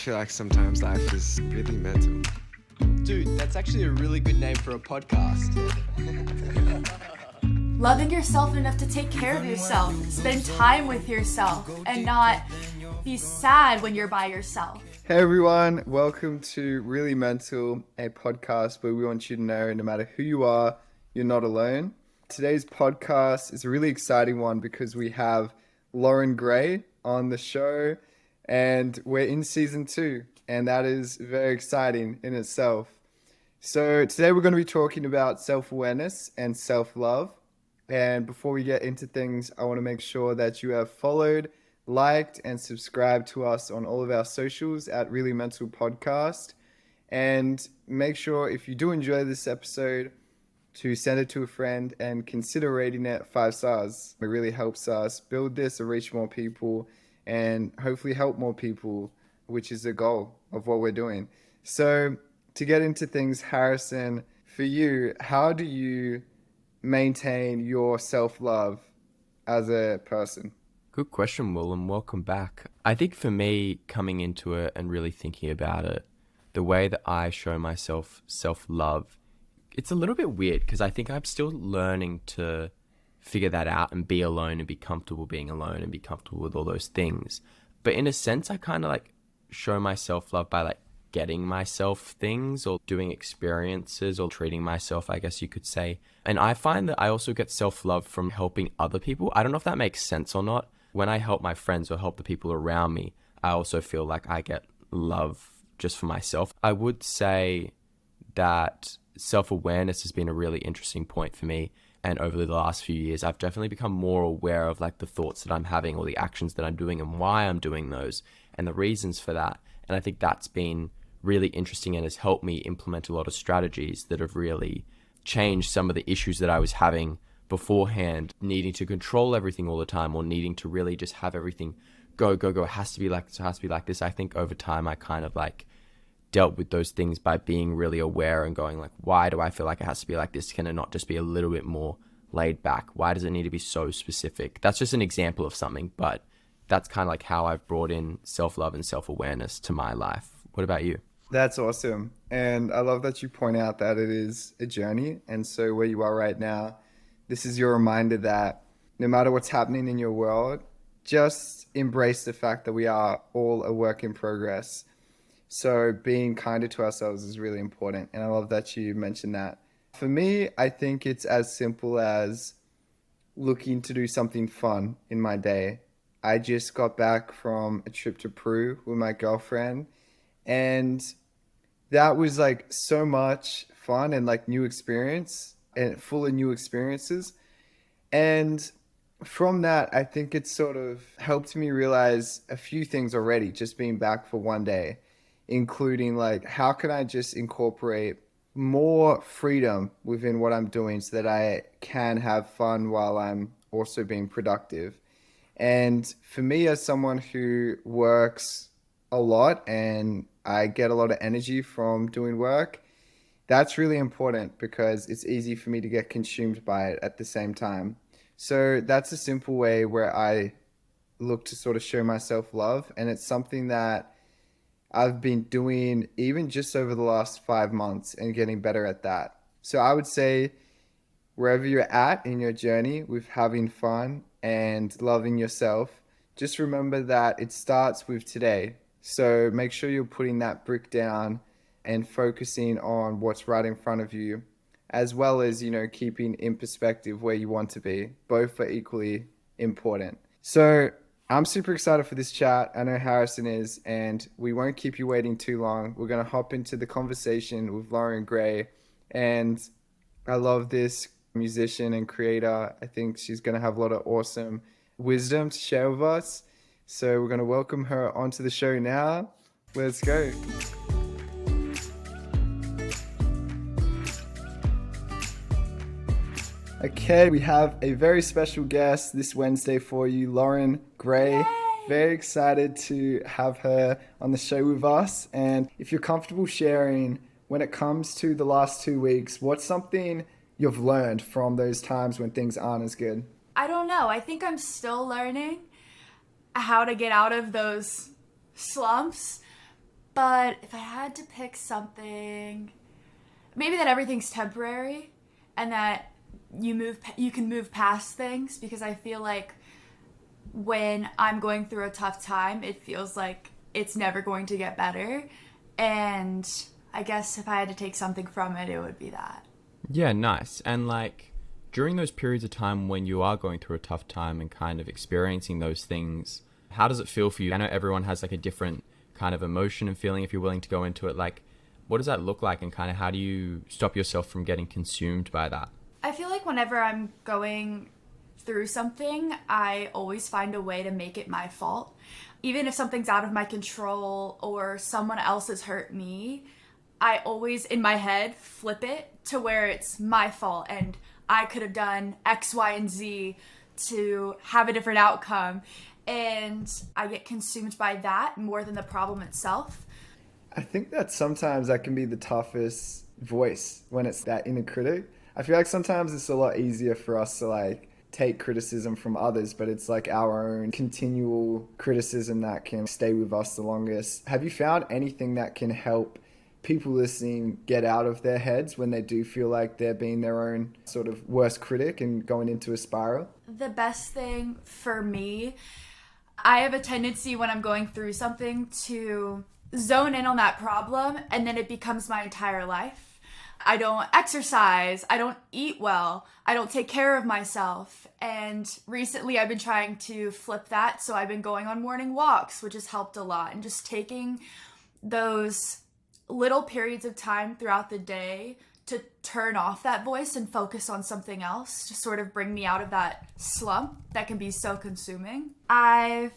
just feel like sometimes life is really mental. Dude, that's actually a really good name for a podcast. Loving yourself enough to take care of yourself, spend time with yourself, and not be sad when you're by yourself. Hey everyone, welcome to Really Mental, a podcast where we want you to know no matter who you are, you're not alone. Today's podcast is a really exciting one because we have Loren Gray on the show and we're in season 2 and that is very exciting in itself. So today we're going to be talking about self-awareness and self-love. And before we get into things, I want to make sure that you have followed, liked, and subscribed to us on all of our socials at Really Mental Podcast. And make sure if you do enjoy this episode to send it to a friend and consider rating it 5 stars. It really helps us build this and reach more people and hopefully help more people, which is the goal of what we're doing. So to get into things, Harrison, for you, how do you maintain your self-love as a person? Good question, Will, and welcome back. I think for me, coming into it and really thinking about it, the way that I show myself self-love, it's a little bit weird because I think I'm still learning to figure that out and be alone and be comfortable being alone and be comfortable with all those things. But in a sense, I kind of show my self-love by getting myself things or doing experiences or treating myself, I guess you could say. And I find that I also get self-love from helping other people. I don't know if that makes sense or not. When I help my friends or help the people around me, I also feel like I get love just for myself. I would say that self-awareness has been a really interesting point for me. And over the last few years, I've definitely become more aware of the thoughts that I'm having or the actions that I'm doing and why I'm doing those and the reasons for that. And I think that's been really interesting and has helped me implement a lot of strategies that have really changed some of the issues that I was having beforehand, needing to control everything all the time or needing to really just have everything go. It has to be like this, it has to be like this. I think over time I kind of dealt with those things by being really aware and going why do I feel like it has to be like this? Can it not just be a little bit more laid back? Why does it need to be so specific? That's just an example of something, but that's kind of how I've brought in self-love and self-awareness to my life. What about you? That's awesome. And I love that you point out that it is a journey. And so where you are right now, this is your reminder that no matter what's happening in your world, just embrace the fact that we are all a work in progress. So being kinder to ourselves is really important. And I love that you mentioned that. For me, I think it's as simple as looking to do something fun in my day. I just got back from a trip to Peru with my girlfriend. And that was so much fun and new experience and full of new experiences. And from that, I think it sort of helped me realize a few things already, just being back for one day, including how can I just incorporate more freedom within what I'm doing so that I can have fun while I'm also being productive. And for me, as someone who works a lot and I get a lot of energy from doing work, that's really important because it's easy for me to get consumed by it at the same time. So that's a simple way where I look to sort of show myself love. And it's something that I've been doing even just over the last 5 months and getting better at that. So I would say wherever you're at in your journey with having fun and loving yourself, just remember that it starts with today. So make sure you're putting that brick down and focusing on what's right in front of you, as well as, keeping in perspective where you want to be. Both are equally important. So I'm super excited for this chat. I know Harrison is, and we won't keep you waiting too long. We're going to hop into the conversation with Loren Gray. And I love this musician and creator. I think she's going to have a lot of awesome wisdom to share with us. So we're going to welcome her onto the show now. Let's go. Okay, we have a very special guest this Wednesday for you, Loren Gray. Yay! Very excited to have her on the show with us. And if you're comfortable sharing, when it comes to the last 2 weeks, what's something you've learned from those times when things aren't as good? I don't know. I think I'm still learning how to get out of those slumps. But if I had to pick something, maybe that everything's temporary and that you can move past things, because I feel like when I'm going through a tough time, it feels like it's never going to get better. And I guess if I had to take something from it, it would be that. Yeah, nice. And like during those periods of time when you are going through a tough time and kind of experiencing those things, how does it feel for you? I know everyone has like a different kind of emotion and feeling if you're willing to go into it. Like, what does that look like and kind of how do you stop yourself from getting consumed by that? I feel like whenever I'm going through something, I always find a way to make it my fault. Even if something's out of my control or someone else has hurt me, I always, in my head, flip it to where it's my fault and I could have done X, Y, and Z to have a different outcome. And I get consumed by that more than the problem itself. I think that sometimes that can be the toughest voice when it's that inner critic. I feel like sometimes it's a lot easier for us to like take criticism from others, but it's like our own continual criticism that can stay with us the longest. Have you found anything that can help people listening get out of their heads when they do feel like they're being their own sort of worst critic and going into a spiral? The best thing for me, I have a tendency when I'm going through something to zone in on that problem, and then it becomes my entire life. I don't exercise, I don't eat well, I don't take care of myself. And recently I've been trying to flip that, so I've been going on morning walks, which has helped a lot, and just taking those little periods of time throughout the day to turn off that voice and focus on something else to sort of bring me out of that slump that can be so consuming. I've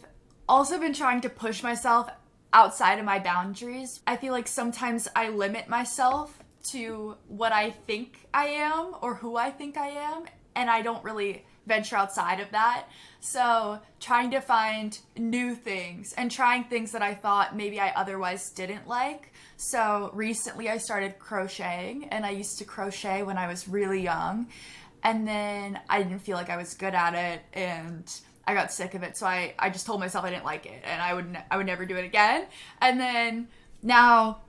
also been trying to push myself outside of my boundaries. I feel like sometimes I limit myself to what I think I am or who I think I am, and I don't really venture outside of that. So trying to find new things and trying things that I thought maybe I otherwise didn't like. So recently I started crocheting, and I used to crochet when I was really young, and then I didn't feel like I was good at it and I got sick of it. So I just told myself I didn't like it and I would never do it again. And then now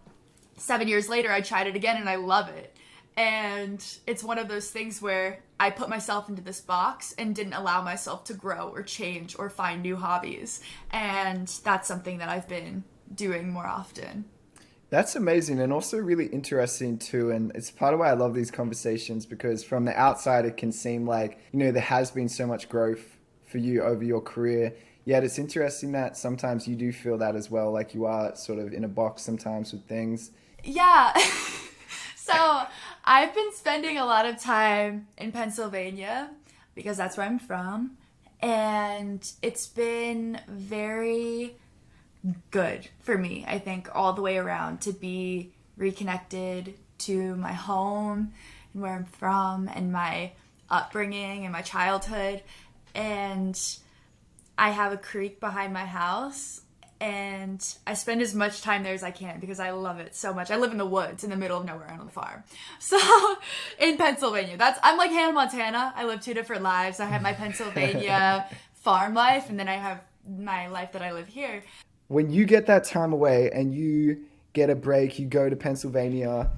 7 years later, I tried it again and I love it. And it's one of those things where I put myself into this box and didn't allow myself to grow or change or find new hobbies. And that's something that I've been doing more often. That's amazing and also really interesting too. And it's part of why I love these conversations, because from the outside, it can seem like, you know, there has been so much growth for you over your career. Yet it's interesting that sometimes you do feel that as well, like you are sort of in a box sometimes with things. Yeah. So I've been spending a lot of time in Pennsylvania because that's where I'm from. And it's been very good for me, I think, all the way around, to be reconnected to my home and where I'm from and my upbringing and my childhood. And I have a creek behind my house, and I spend as much time there as I can because I love it so much. I live in the woods in the middle of nowhere on the farm. So in Pennsylvania, I'm like Hannah Montana. I live two different lives. I have my Pennsylvania farm life, and then I have my life that I live here. When you get that time away and you get a break, you go to Pennsylvania,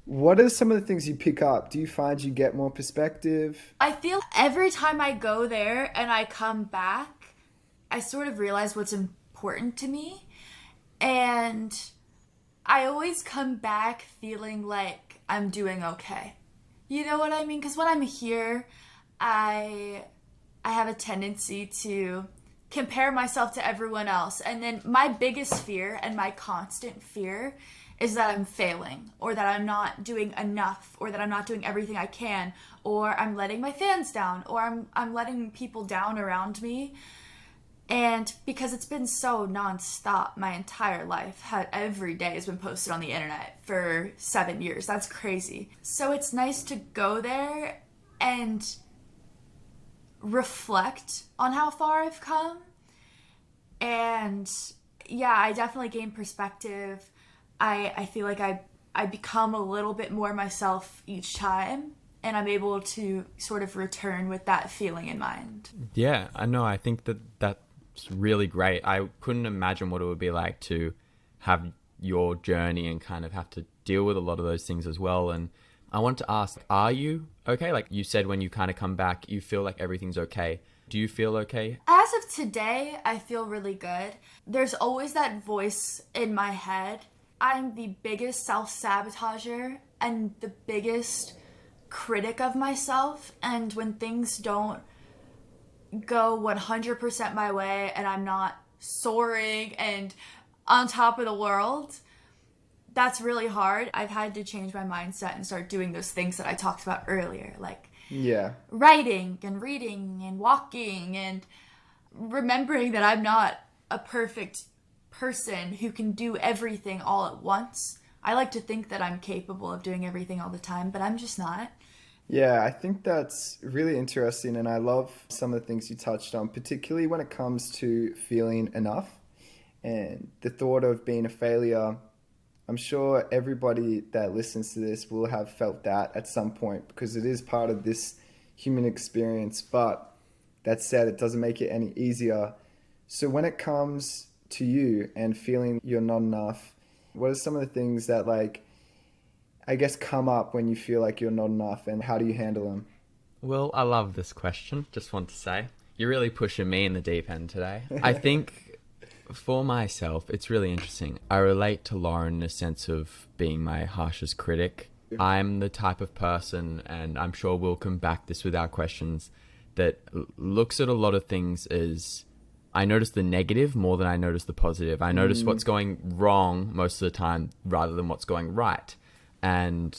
what are some of the things you pick up? Do you find you get more perspective? I feel every time I go there and I come back, I sort of realize what's important to me. And I always come back feeling like I'm doing okay. You know what I mean? Because when I'm here, I have a tendency to compare myself to everyone else. And then my biggest fear and my constant fear is that I'm failing, or that I'm not doing enough, or that I'm not doing everything I can, or I'm letting my fans down, or I'm letting people down around me. And because it's been so nonstop my entire life, every day has been posted on the internet for 7 years. That's crazy. So it's nice to go there and reflect on how far I've come. And yeah, I definitely gain perspective. I feel like I become a little bit more myself each time, and I'm able to sort of return with that feeling in mind. Yeah, I know. I think that's really great. I couldn't imagine what it would be like to have your journey and kind of have to deal with a lot of those things as well. And I wanted to ask, are you okay? Like you said, when you kind of come back, you feel like everything's okay. Do you feel okay? As of today, I feel really good. There's always that voice in my head. I'm the biggest self-sabotager and the biggest critic of myself. And when things don't go 100% my way and I'm not soaring and on top of the world, that's really hard. I've had to change my mindset and start doing those things that I talked about earlier, like writing and reading and walking and remembering that I'm not a perfect person who can do everything all at once. I like to think that I'm capable of doing everything all the time, but I'm just not. Yeah, I think that's really interesting, and I love some of the things you touched on, particularly when it comes to feeling enough and the thought of being a failure. I'm sure everybody that listens to this will have felt that at some point because it is part of this human experience. But that said, it doesn't make it any easier. So when it comes to you and feeling you're not enough, what are some of the things that I guess come up when you feel like you're not enough, and how do you handle them? Well, I love this question. Just want to say, you're really pushing me in the deep end today. I think for myself, it's really interesting. I relate to Loren in a sense of being my harshest critic. I'm the type of person, and I'm sure we'll come back this with our questions, that looks at a lot of things as I notice the negative more than I notice the positive. I notice what's going wrong most of the time rather than what's going right. And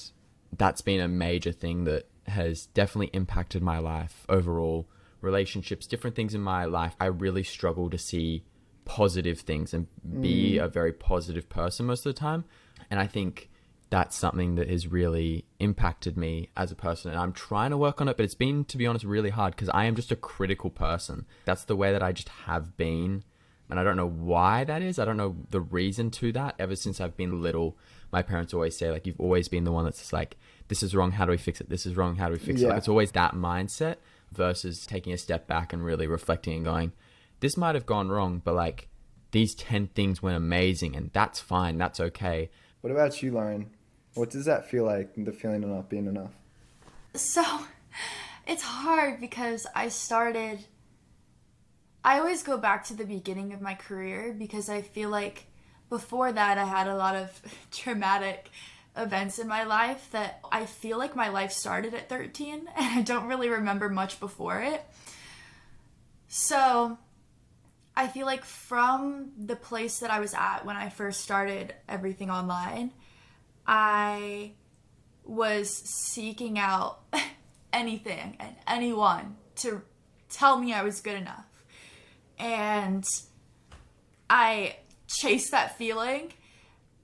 that's been a major thing that has definitely impacted my life overall. Relationships, different things in my life. I really struggle to see positive things and be a very positive person most of the time. And I think that's something that has really impacted me as a person. And I'm trying to work on it, but it's been, to be honest, really hard because I am just a critical person. That's the way that I just have been. And I don't know why that is. I don't know the reason to that. Ever since I've been little, my parents always say, like, you've always been the one that's just like, this is wrong, how do we fix it? This is wrong, how do we fix it? Like, it's always that mindset versus taking a step back and really reflecting and going, this might have gone wrong, but like these 10 things went amazing and that's fine. That's okay. What about you, Loren? What does that feel like, the feeling of not being enough? So it's hard because I always go back to the beginning of my career because I feel like before that I had a lot of traumatic events in my life that I feel like my life started at 13 and I don't really remember much before it. So I feel like from the place that I was at when I first started everything online, I was seeking out anything and anyone to tell me I was good enough. And I chased that feeling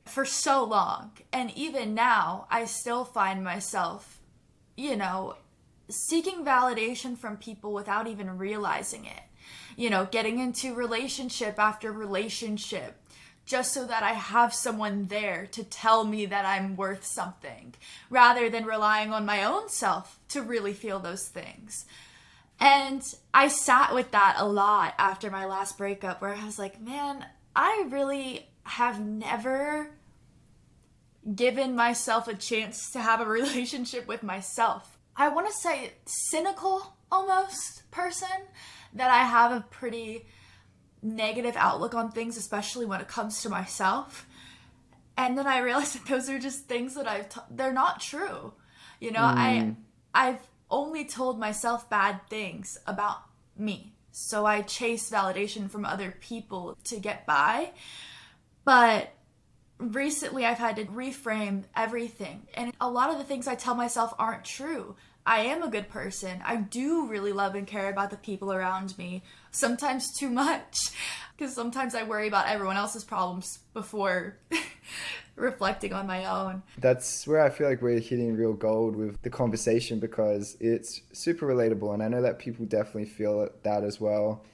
for so long. And even now, I still find myself, seeking validation from people without even realizing it. Getting into relationship after relationship just so that I have someone there to tell me that I'm worth something, rather than relying on my own self to really feel those things. And I sat with that a lot after my last breakup where I was like, man, I really have never given myself a chance to have a relationship with myself. I want to say cynical almost person, that I have a pretty negative outlook on things, especially when it comes to myself. And then I realized that those are just things that they're not true. I've only told myself bad things about me. So I chase validation from other people to get by. But recently I've had to reframe everything. And a lot of the things I tell myself aren't true. I am a good person. I do really love and care about the people around me. Sometimes too much. Because sometimes I worry about everyone else's problems before reflecting on my own. That's where I feel like we're hitting real gold with the conversation because it's super relatable. And I know that people definitely feel that as well.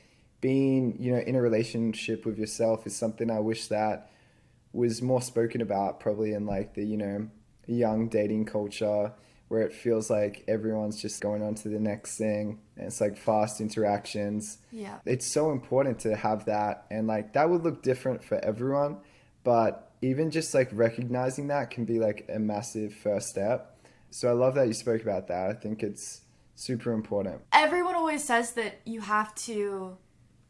Being, in a relationship with yourself is something I wish that was more spoken about probably in like the, young dating culture, where it feels like everyone's just going on to the next thing and it's like fast interactions. Yeah. It's so important to have that, and like that would look different for everyone, but even just like recognizing that can be like a massive first step. So I love that you spoke about that. I think it's super important. Everyone always says that you have to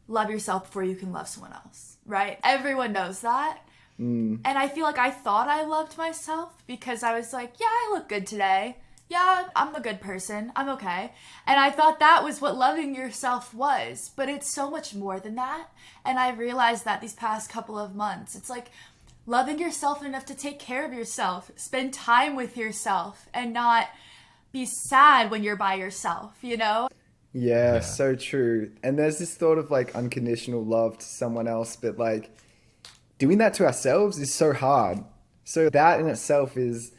love yourself before you can love someone else, right? Everyone knows that. And I feel like I thought I loved myself because I was like, yeah, I look good today. Yeah, I'm a good person. I'm okay. And I thought that was what loving yourself was. But it's so much more than that. And I realized that these past couple of months. It's like loving yourself enough to take care of yourself, spend time with yourself, and not be sad when you're by yourself, you know? Yeah, so true. And there's this thought of like unconditional love to someone else, but like doing that to ourselves is so hard. So that in itself is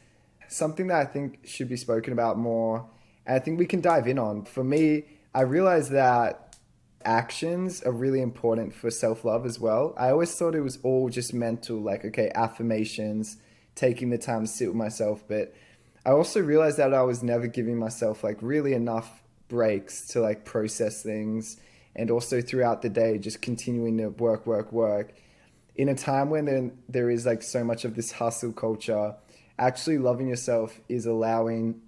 something that I think should be spoken about more. And I think we can dive in on. For me, I realized that actions are really important for self-love as well. I always thought it was all just mental, like, okay, affirmations, taking the time to sit with myself. But I also realized that I was never giving myself like really enough breaks to like process things. And also throughout the day, just continuing to work. In a time when there is like so much of this hustle culture, actually loving yourself is allowing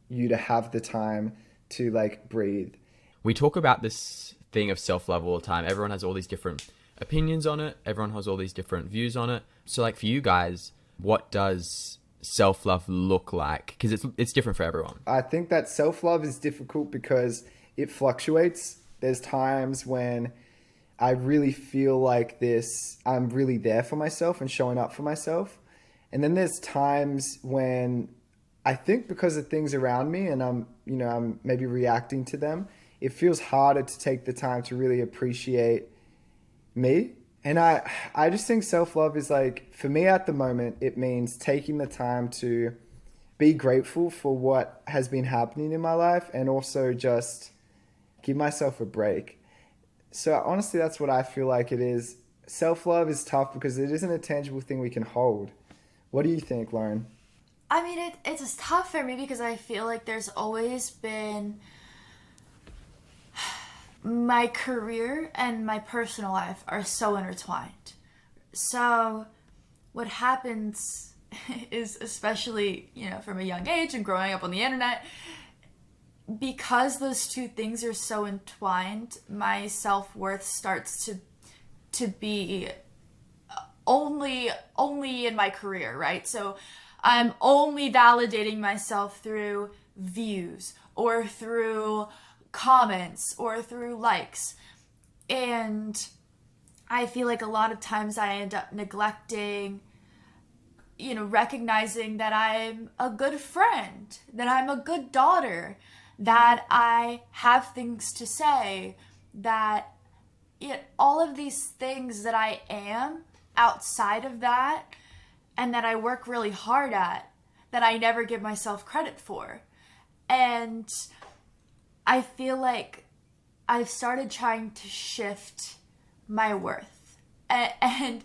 you to have the time to like breathe. We talk about this thing of self-love all the time. Everyone has all these different opinions on it. Everyone has all these different views on it. So like for you guys, what does self-love look like? Because it's different for everyone. I think that self-love is difficult because it fluctuates. There's times when I really feel like I'm really there for myself and showing up for myself. And then there's times when I think because of things around me and I'm maybe reacting to them, it feels harder to take the time to really appreciate me. And I just think self-love is like, for me at the moment, it means taking the time to be grateful for what has been happening in my life and also just give myself a break. So honestly, that's what I feel like it is. Self-love is tough because it isn't a tangible thing we can hold. What do you think, Loren? I mean, it's just tough for me because I feel like there's always been my career and my personal life are so intertwined. So what happens is, especially, from a young age and growing up on the internet, because those two things are so entwined, my self-worth starts to be only in my career, right? So I'm only validating myself through views or through comments or through likes. And I feel like a lot of times I end up neglecting, recognizing that I'm a good friend, that I'm a good daughter, that I have things to say, that all of these things that I am outside of that and that I work really hard at, that I never give myself credit for. And I feel like I've started trying to shift my worth and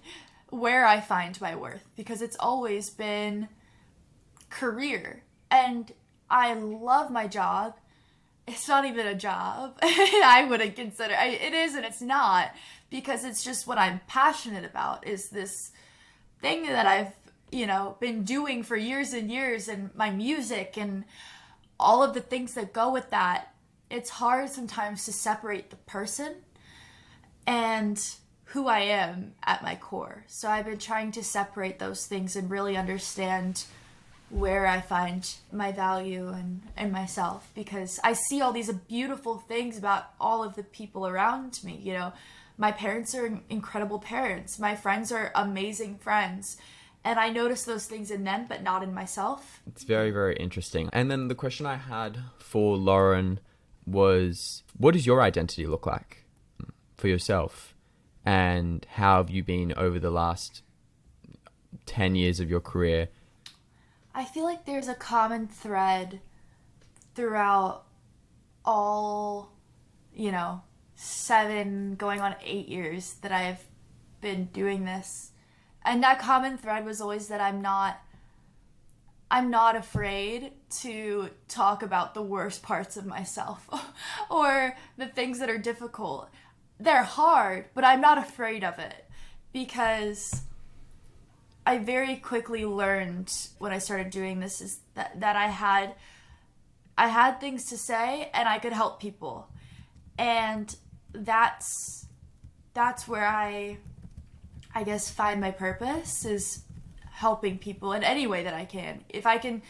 where I find my worth, because it's always been career. And I love my job. It's not even a job. I wouldn't consider it is, and it's not, because it's just what I'm passionate about, is this thing that I've been doing for years and years, and my music and all of the things that go with that. It's hard sometimes to separate the person and who I am at my core. So I've been trying to separate those things and really understand where I find my value and myself, because I see all these beautiful things about all of the people around me. My parents are incredible parents. My friends are amazing friends. And I notice those things in them, but not in myself. It's very, very interesting. And then the question I had for Loren was, what does your identity look like for yourself? And how have you been over the last 10 years of your career? I feel like there's a common thread throughout all, 7 going on 8 years that I've been doing this. And that common thread was always that I'm not afraid to talk about the worst parts of myself or the things that are difficult. They're hard, but I'm not afraid of it, because I very quickly learned when I started doing this is that I had things to say and I could help people. And that's where I guess find my purpose, is helping people in any way that I can. If I can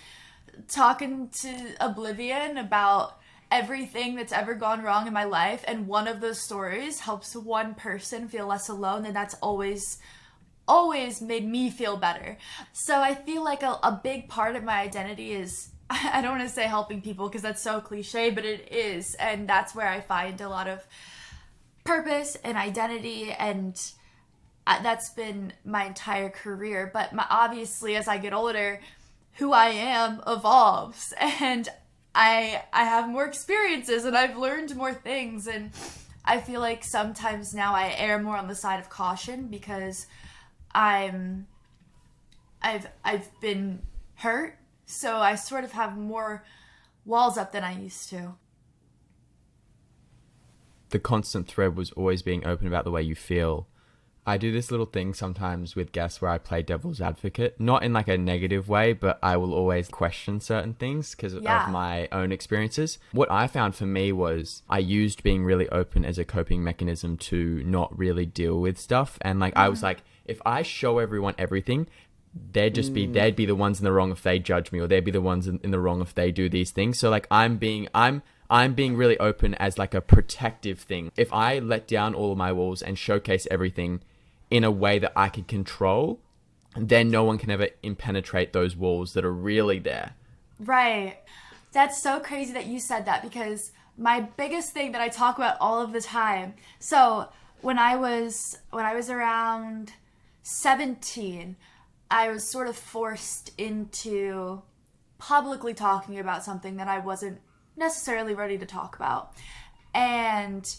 talk into oblivion about everything that's ever gone wrong in my life, and one of those stories helps one person feel less alone, then that's always made me feel better. So I feel like a big part of my identity is, I don't want to say helping people because that's so cliche, but it is. And that's where I find a lot of purpose and identity, and that's been my entire career. But obviously, as I get older, who I am evolves, and I have more experiences, and I've learned more things, and I feel like sometimes now I err more on the side of caution because I've been hurt, so I sort of have more walls up than I used to. The constant thread was always being open about the way you feel. I do this little thing sometimes with guests where I play devil's advocate, not in like a negative way, but I will always question certain things because of my own experiences. What I found for me was I used being really open as a coping mechanism to not really deal with stuff. And like, I was like, if I show everyone everything, they'd be the ones in the wrong if they judge me, or they'd be the ones in the wrong if they do these things. So like I'm being really open as like a protective thing. If I let down all of my walls and showcase everything in a way that I can control, then no one can ever penetrate those walls that are really there. Right. That's so crazy that you said that, because my biggest thing that I talk about all of the time. So when I was around 17, I was sort of forced into publicly talking about something that I wasn't necessarily ready to talk about. And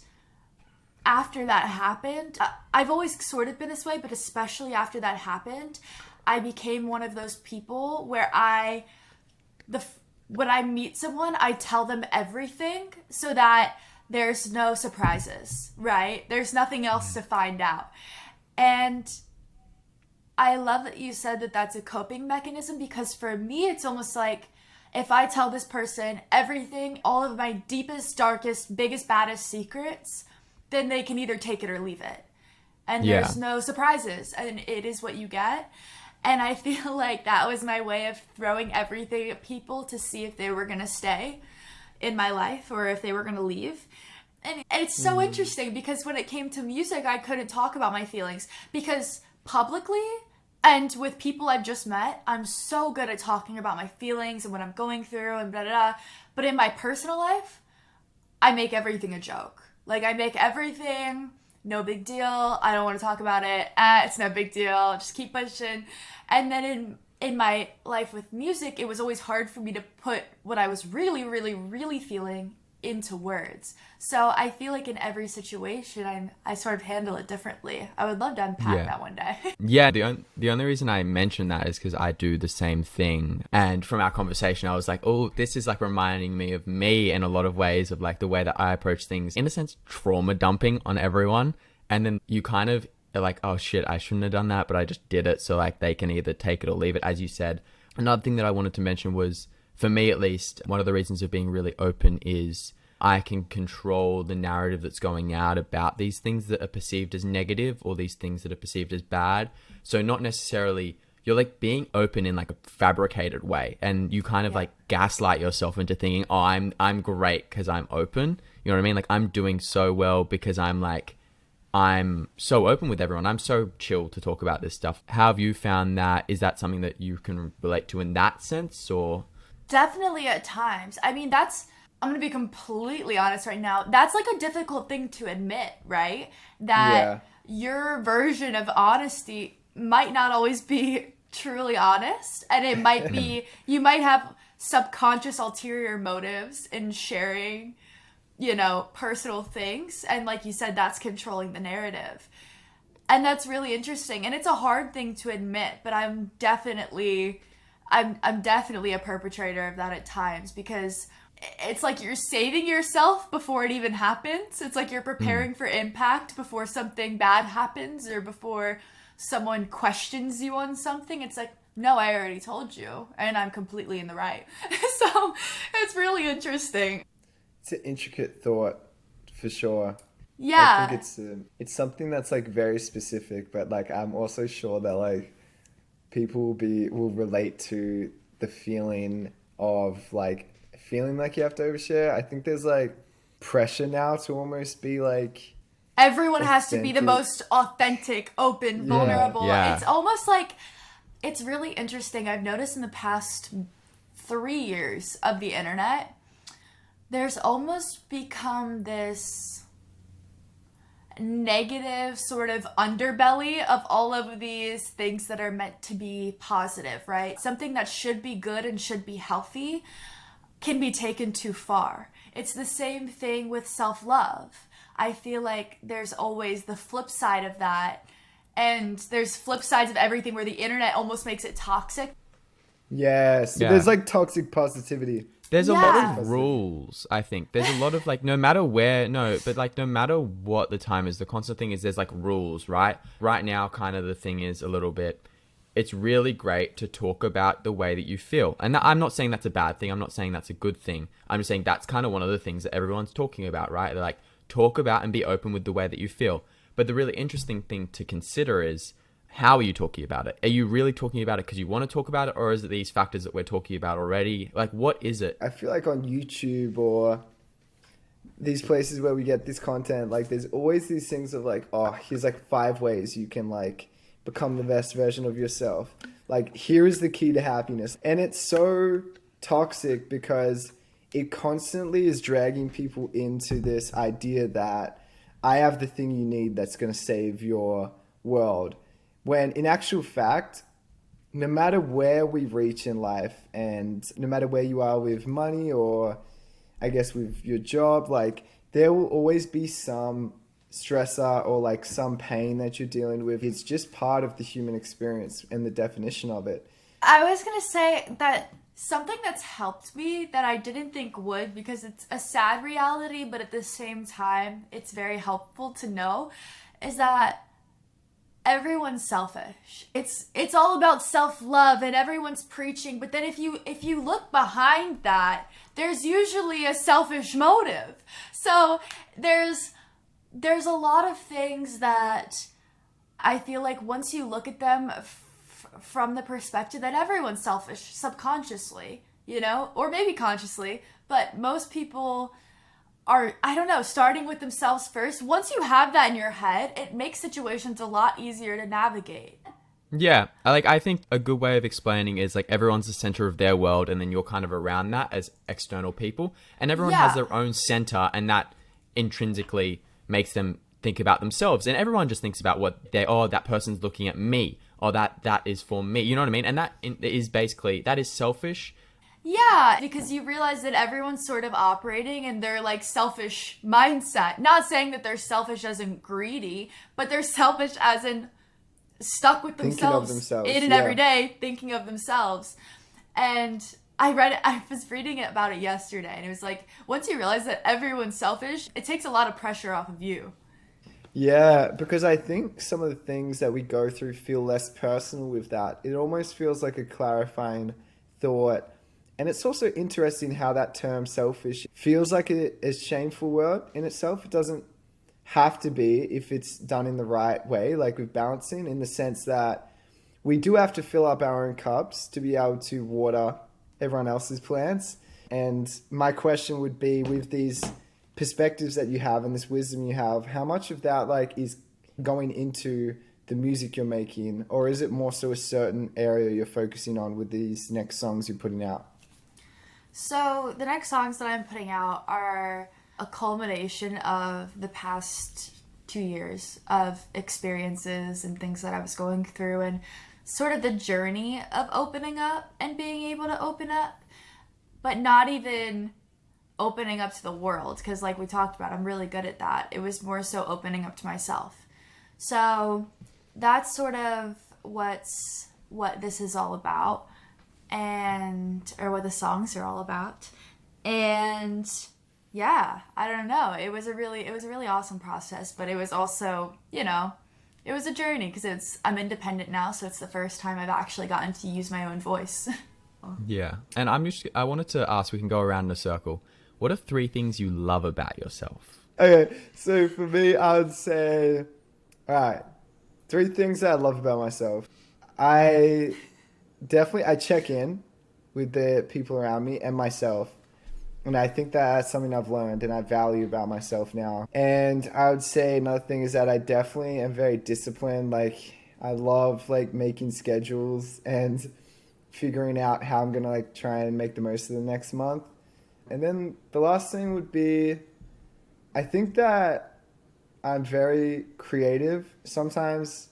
after that happened, I've always sort of been this way, but especially after that happened, I became one of those people where when I meet someone, I tell them everything so that there's no surprises, right? There's nothing else to find out. And I love that you said that that's a coping mechanism, because for me, it's almost like if I tell this person everything, all of my deepest, darkest, biggest, baddest secrets, then they can either take it or leave it. And there's no surprises, and it is what you get. And I feel like that was my way of throwing everything at people to see if they were going to stay in my life or if they were going to leave. And it's so interesting because when it came to music, I couldn't talk about my feelings because publicly and with people I've just met, I'm so good at talking about my feelings and what I'm going through and blah, blah, blah. But in my personal life, I make everything a joke. Like, I make everything no big deal. I don't want to talk about it. It's no big deal. Just keep pushing. And then in my life with music, it was always hard for me to put what I was really, really, really feeling into words. So I feel like in every situation, I sort of handle it differently. I would love to unpack that one day. Yeah, the only reason I mention that is because I do the same thing. And from our conversation, I was like, oh, this is like reminding me of me in a lot of ways, of like the way that I approach things, in a sense, trauma dumping on everyone. And then you kind of are like, oh shit, I shouldn't have done that, but I just did it. So like they can either take it or leave it, as you said. Another thing that I wanted to mention was, for me at least, one of the reasons of being really open is I can control the narrative that's going out about these things that are perceived as negative or these things that are perceived as bad. So not necessarily, you're like being open in like a fabricated way, and you kind of like gaslight yourself into thinking, oh, I'm great because I'm open. You know what I mean? Like, I'm doing so well because I'm so open with everyone. I'm so chill to talk about this stuff. How have you found that? Is that something that you can relate to in that sense, or? Definitely at times. I mean, I'm going to be completely honest right now. That's like a difficult thing to admit, right? That your version of honesty might not always be truly honest. And it might be, you might have subconscious ulterior motives in sharing, personal things. And like you said, that's controlling the narrative. And that's really interesting. And it's a hard thing to admit, but I'm definitely a perpetrator of that at times, because it's like you're saving yourself before it even happens. It's like you're preparing for impact before something bad happens, or before someone questions you on something, it's like, no, I already told you, and I'm completely in the right. So it's really interesting. It's an intricate thought, for sure. Yeah. I think it's something that's like very specific, but like I'm also sure that like people will relate to the feeling of like feeling like you have to overshare. I think there's like pressure now to almost be like Everyone has to be the authentic. most authentic, open, vulnerable. Yeah. It's almost like, it's really interesting. I've noticed in the past 3 years of the internet, there's almost become this negative sort of underbelly of all of these things that are meant to be positive, right? Something that should be good and should be healthy can be taken too far. It's the same thing with self-love. I feel like there's always the flip side of that, and there's flip sides of everything where the internet almost makes it toxic. yes, Yeah. there's like toxic positivity. There's a lot Yeah. of rules, I think. There's a lot of like, no matter where, no, but like no matter what the time is, the constant thing is there's like rules, right? Right now, kind of the thing is a little bit, it's really great to talk about the way that you feel. And I'm not saying that's a bad thing. I'm not saying that's a good thing. I'm just saying that's kind of one of the things that everyone's talking about, right? They're like, talk about and be open with the way that you feel. But the really interesting thing to consider is, how are you talking about it? Are you really talking about it because you want to talk about it? Or is it these factors that we're talking about already? Like, what is it? I feel like on YouTube or these places where we get this content, like there's always these things of like, oh, here's like 5 ways you can like become the best version of yourself. Like, here is the key to happiness. And it's so toxic because it constantly is dragging people into this idea that I have the thing you need that's going to save your world. When in actual fact, no matter where we reach in life and no matter where you are with money or I guess with your job, like there will always be some stressor or like some pain that you're dealing with. It's just part of the human experience and the definition of it. I was going to say that something that's helped me that I didn't think would, because it's a sad reality, but at the same time, it's very helpful to know, is that everyone's selfish. It's all about self-love and everyone's preaching, but then if you look behind that, there's usually a selfish motive. So there's a lot of things that I feel like once you look at them from the perspective that everyone's selfish subconsciously, you know, or maybe consciously, but most people are, I don't know, starting with themselves first. Once you have that in your head, it makes situations a lot easier to navigate. Yeah, I think a good way of explaining is like everyone's the center of their world, and then you're kind of around that as external people, and everyone has their own center, and that intrinsically makes them think about themselves, and everyone just thinks about what that person's looking at me, or that is for me, you know what I mean? And that is basically, that is selfish. Yeah, because you realize that everyone's sort of operating in their like selfish mindset. Not saying that they're selfish as in greedy, but they're selfish as in stuck with Thinking of themselves, themselves, in and yeah. every day, thinking of themselves. And I was reading about it yesterday, and it was like, once you realize that everyone's selfish, it takes a lot of pressure off of you. Yeah, because I think some of the things that we go through feel less personal with that. It almost feels like a clarifying thought. And it's also interesting how that term selfish feels like a shameful word in itself. It doesn't have to be if it's done in the right way, like with balancing, in the sense that we do have to fill up our own cups to be able to water everyone else's plants. And my question would be, with these perspectives that you have and this wisdom you have, how much of that like is going into the music you're making, or is it more so a certain area you're focusing on with these next songs you're putting out? So the next songs that I'm putting out are a culmination of the past 2 years of experiences and things that I was going through, and sort of the journey of opening up and being able to open up, but not even opening up to the world, because like we talked about, I'm really good at that. It was more so opening up to myself. So that's sort of what this is all about, or what the songs are all about. And yeah, I don't know. It was a really awesome process, but it was also, you know, It was a journey because I'm independent now, so it's the first time I've actually gotten to use my own voice. Yeah. And I wanted to ask, we can go around in a circle. What are 3 things you love about yourself? Okay, so for me, I would say, all right, 3 things that I love about myself. I check in with the people around me and myself. And I think that's something I've learned and I value about myself now. And I would say another thing is that I definitely am very disciplined. Like, I love like making schedules and figuring out how I'm going to like try and make the most of the next month. And then the last thing would be, I think that I'm very creative. Sometimes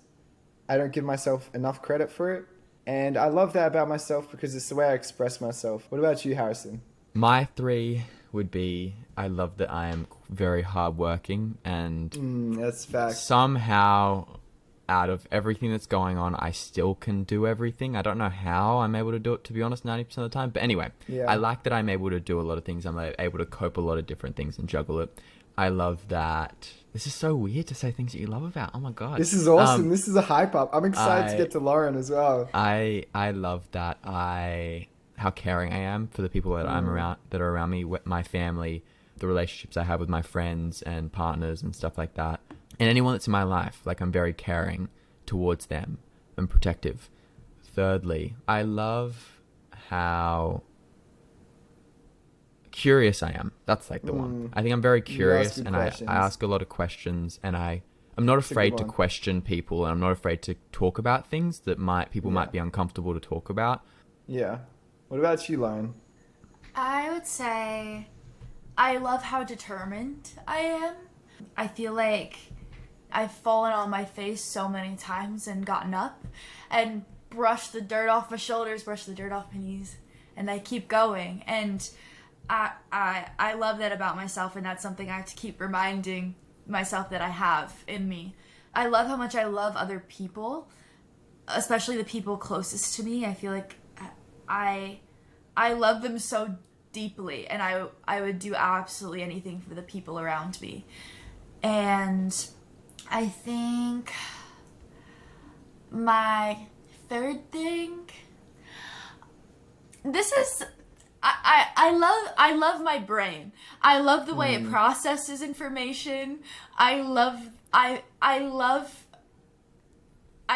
I don't give myself enough credit for it. And I love that about myself because it's the way I express myself. What about you, Harrison? My 3 would be, I love that I am very hardworking and That's fact. somehow out of everything that's going on, I still can do everything. I don't know how I'm able to do it, to be honest, 90% of the time. But anyway, Yeah. I like that I'm able to do a lot of things. I'm able to cope a lot of different things and juggle it. I love that. This is so weird to say things that you love about. Oh my God. This is awesome. This is a hype up. I'm excited to get to Loren as well. I love that how caring I am for the people that I'm around, that are around me, my family, the relationships I have with my friends and partners and stuff like that, and anyone that's in my life. Like, I'm very caring towards them and protective. Thirdly, I love how curious I am. That's like the one. I think I'm very curious, good and I questions. ask a lot of questions, and I'm not afraid to one. question people, and I'm not afraid to talk about things that people might be uncomfortable to talk about. Yeah. What about you, Loren? I would say I love how determined I am. I feel like I've fallen on my face so many times and gotten up and brushed the dirt off my shoulders, brushed the dirt off my knees, and I keep going. And I love that about myself, and that's something I have to keep reminding myself that I have in me. I love how much I love other people, especially the people closest to me. I feel like I love them so deeply, and I would do absolutely anything for the people around me. And I think my third thing, this is, I love my brain. I love the way it processes information. I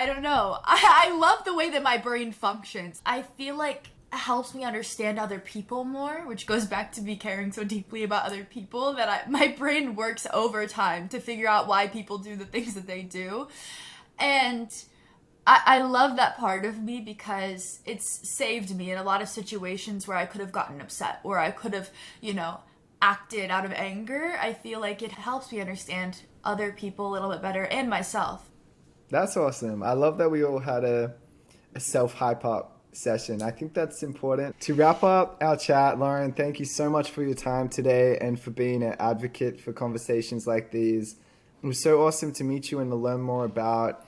don't know. I love the way that my brain functions. I feel like it helps me understand other people more, which goes back to me caring so deeply about other people, that my brain works overtime to figure out why people do the things that they do. And I love that part of me because it's saved me in a lot of situations where I could have gotten upset, or I could have, acted out of anger. I feel like it helps me understand other people a little bit better and myself. That's awesome. I love that we all had a self-hype up session. I think that's important. To wrap up our chat, Loren, thank you so much for your time today and for being an advocate for conversations like these. It was so awesome to meet you and to learn more about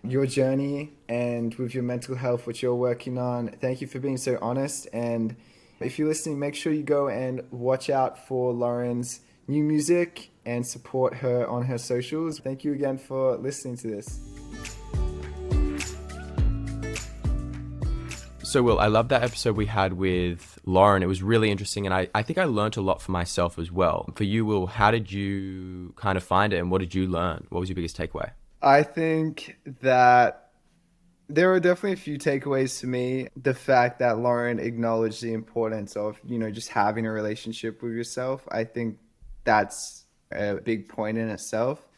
your journey and with your mental health, what you're working on. Thank you for being so honest. And if you're listening, make sure you go and watch out for Loren's new music and support her on her socials. Thank you again for listening to this. So, Will, I love that episode we had with Loren. It was really interesting, and I think I learned a lot for myself as well. For you, Will, how did you kind of find it, and what did you learn? What was your biggest takeaway? I think that there are definitely a few takeaways for me. The fact that Loren acknowledged the importance of, just having a relationship with yourself. I think that's a big point in itself.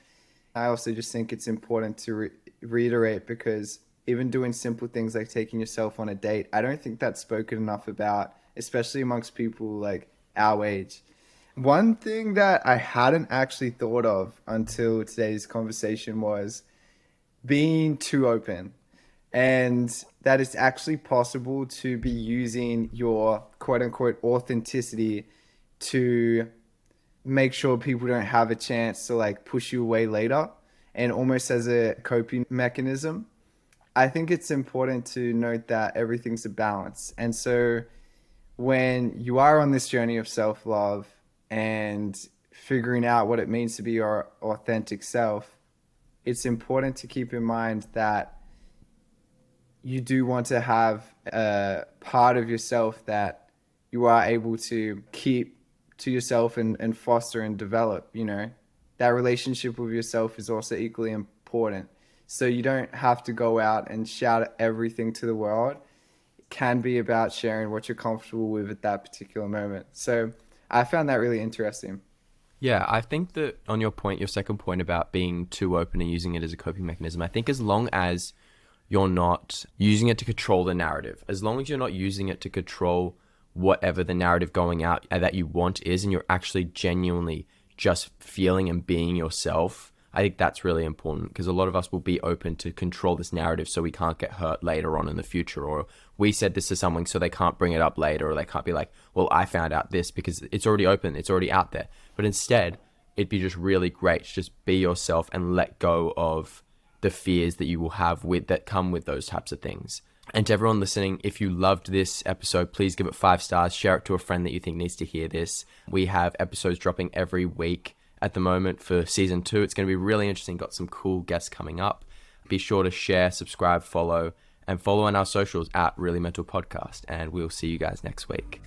I also just think it's important to reiterate, because even doing simple things like taking yourself on a date, I don't think that's spoken enough about, especially amongst people like our age. One thing that I hadn't actually thought of until today's conversation was being too open, and that it's actually possible to be using your quote unquote authenticity to make sure people don't have a chance to like push you away later, and almost as a coping mechanism. I think it's important to note that everything's a balance. And so when you are on this journey of self-love and figuring out what it means to be your authentic self, it's important to keep in mind that you do want to have a part of yourself that you are able to keep to yourself and foster and develop, you know. That relationship with yourself is also equally important. So you don't have to go out and shout everything to the world. It can be about sharing what you're comfortable with at that particular moment. So I found that really interesting. Yeah, I think that on your point, your second point about being too open and using it as a coping mechanism, I think as long as you're not using it to control the narrative, as long as you're not using it to control whatever the narrative going out that you want is, and you're actually genuinely just feeling and being yourself, I think that's really important, because a lot of us will be open to control this narrative so we can't get hurt later on in the future, or we said this to someone so they can't bring it up later, or they can't be like, well, I found out this, because it's already open, it's already out there. But instead, it'd be just really great to just be yourself and let go of the fears that you will have that come with those types of things. And to everyone listening, if you loved this episode, please give it 5 stars, share it to a friend that you think needs to hear this. We have episodes dropping every week at the moment for season 2. It's going to be really interesting. Got some cool guests coming up. Be sure to share, subscribe, follow, and follow on our socials at Really Mental Podcast. And we'll see you guys next week.